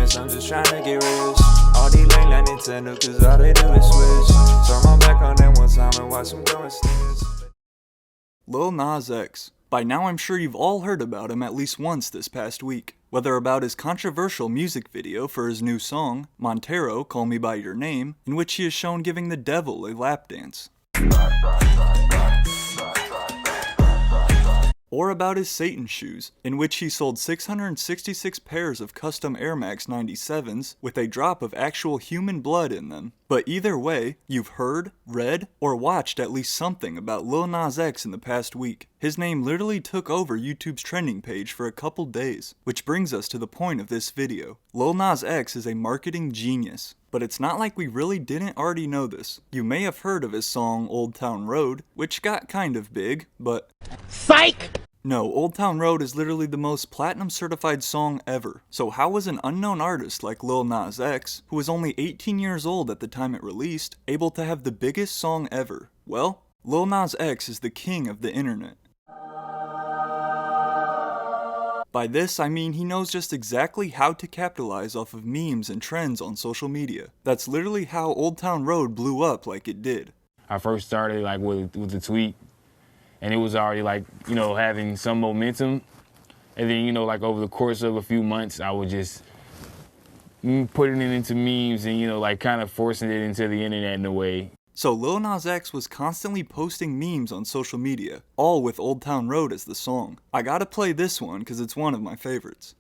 friends, I'm just trying to get rich. All these lame like Nintendo, cause all they do is switch. Turn my back on them one time and watch them go and snitch. Lil Nas X. By now I'm sure you've all heard about him at least once this past week. Whether about his controversial music video for his new song, Montero, Call Me By Your Name, in which he is shown giving the devil a lap dance. Or about his Satan shoes, in which he sold 666 pairs of custom Air Max 97s with a drop of actual human blood in them. But either way, you've heard, read, or watched at least something about Lil Nas X in the past week. His name literally took over YouTube's trending page for a couple days, which brings us to the point of this video. Lil Nas X is a marketing genius. But it's not like we really didn't already know this. You may have heard of his song Old Town Road, which got kind of big, but psych! No, Old Town Road is literally the most platinum certified song ever. So how was an unknown artist like Lil Nas X, who was only 18 years old at the time it released, able to have the biggest song ever? Well, Lil Nas X is the king of the internet. By this, I mean he knows just exactly how to capitalize off of memes and trends on social media. That's literally how Old Town Road blew up like it did. I first started like with the tweet, and it was already like, you know, having some momentum. And then, you know, like over the course of a few months, I would just putting it into memes and, you know, like kind of forcing it into the internet in a way. So Lil Nas X was constantly posting memes on social media, all with Old Town Road as the song. I gotta play this one because it's one of my favorites.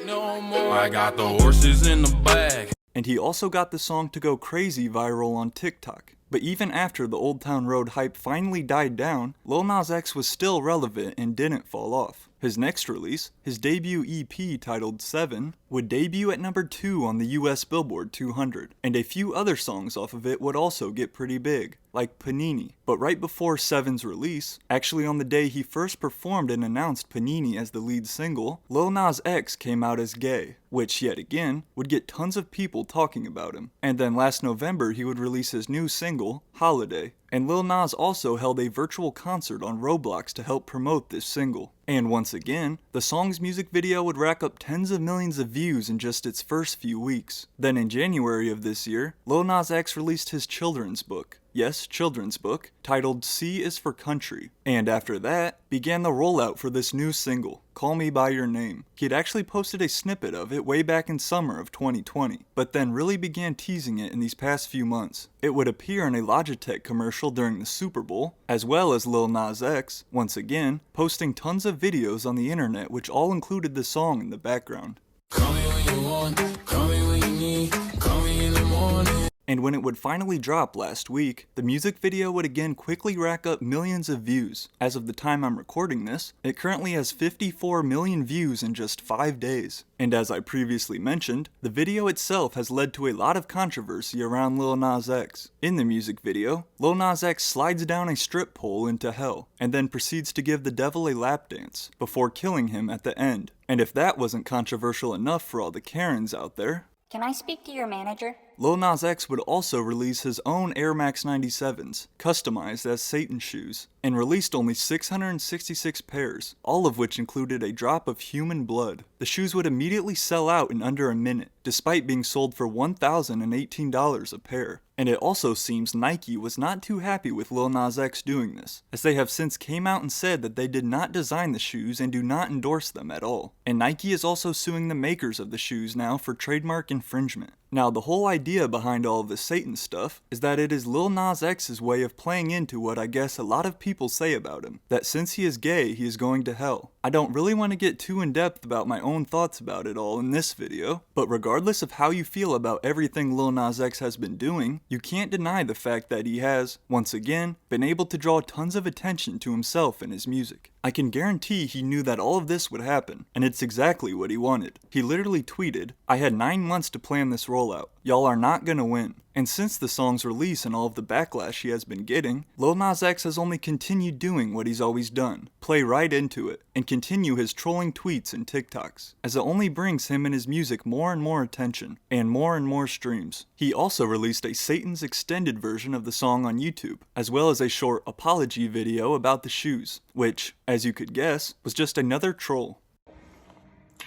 No more. I got the horses in the bag. And he also got the song to go crazy viral on TikTok. But even after the Old Town Road hype finally died down, Lil Nas X was still relevant and didn't fall off. His next release, his debut EP titled 7, would debut at number 2 on the US Billboard 200, and a few other songs off of it would also get pretty big, like Panini. But right before 7's release, actually on the day he first performed and announced Panini as the lead single, Lil Nas X came out as gay, which yet again would get tons of people talking about him. And then last November he would release his new single, Holiday. And Lil Nas also held a virtual concert on Roblox to help promote this single. And once again, the song's music video would rack up tens of millions of views in just its first few weeks. Then in January of this year, Lil Nas X released his children's book. Yes, children's book, titled C is for Country. And after that, began the rollout for this new single, Call Me By Your Name. He had actually posted a snippet of it way back in summer of 2020, but then really began teasing it in these past few months. It would appear in a Logitech commercial during the Super Bowl, as well as Lil Nas X, once again, posting tons of videos on the internet which all included the song in the background. Call me when you want, call me when you need, call me in the morning. And when it would finally drop last week, the music video would again quickly rack up millions of views. As of the time I'm recording this, it currently has 54 million views in just 5 days. And as I previously mentioned, the video itself has led to a lot of controversy around Lil Nas X. In the music video, Lil Nas X slides down a strip pole into hell, and then proceeds to give the devil a lap dance, before killing him at the end. And if that wasn't controversial enough for all the Karens out there, can I speak to your manager? Lil Nas X would also release his own Air Max 97s, customized as Satan shoes, and released only 666 pairs, all of which included a drop of human blood. The shoes would immediately sell out in under a minute, despite being sold for $1,018 a pair. And it also seems Nike was not too happy with Lil Nas X doing this, as they have since came out and said that they did not design the shoes and do not endorse them at all. And Nike is also suing the makers of the shoes now for trademark infringement. Now, the whole idea behind all of this Satan stuff is that it is Lil Nas X's way of playing into what I guess a lot of people say about him, that since he is gay, he is going to hell. I don't really want to get too in depth about my own thoughts about it all in this video, but regardless of how you feel about everything Lil Nas X has been doing, you can't deny the fact that he has, once again, been able to draw tons of attention to himself and his music. I can guarantee he knew that all of this would happen, and it's exactly what he wanted. He literally tweeted, "I had 9 months to plan this rollout. Y'all are not gonna win." And since the song's release and all of the backlash he has been getting, Lil Nas X has only continued doing what he's always done, play right into it, and continue his trolling tweets and TikToks, as it only brings him and his music more and more attention, and more streams. He also released a Satan's extended version of the song on YouTube, as well as a short apology video about the shoes, which, as you could guess, was just another troll.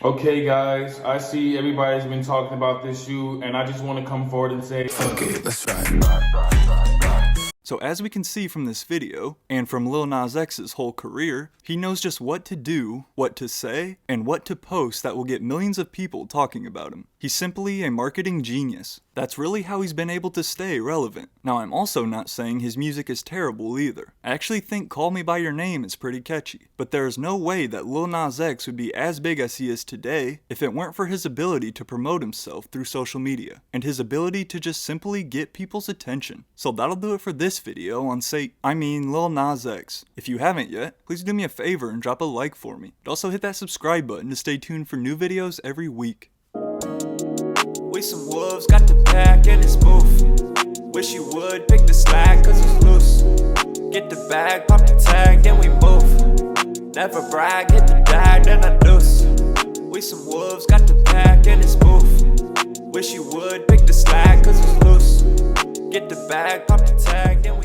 Okay, guys, I see everybody's been talking about this shoe, and I just want to come forward and say, Okay, let's ride. So as we can see from this video, and from Lil Nas X's whole career, he knows just what to do, what to say, and what to post that will get millions of people talking about him. He's simply a marketing genius. That's really how he's been able to stay relevant. Now, I'm also not saying his music is terrible either. I actually think Call Me By Your Name is pretty catchy, but there is no way that Lil Nas X would be as big as he is today if it weren't for his ability to promote himself through social media, and his ability to just simply get people's attention. So that'll do it for this video on Lil Nas X. If you haven't yet, please do me a favor and drop a like for me. And also hit that subscribe button to stay tuned for new videos every week. We some wolves, got the pack and it's boof. Wish you would pick the slack cause it's loose. Get the bag, pop the tag, then we move. Never brag, hit the bag, then I deuce. We some wolves, got the pack and it's boof. Wish you would pick the slack cause it's loose. Get the bag, pop the tag, then we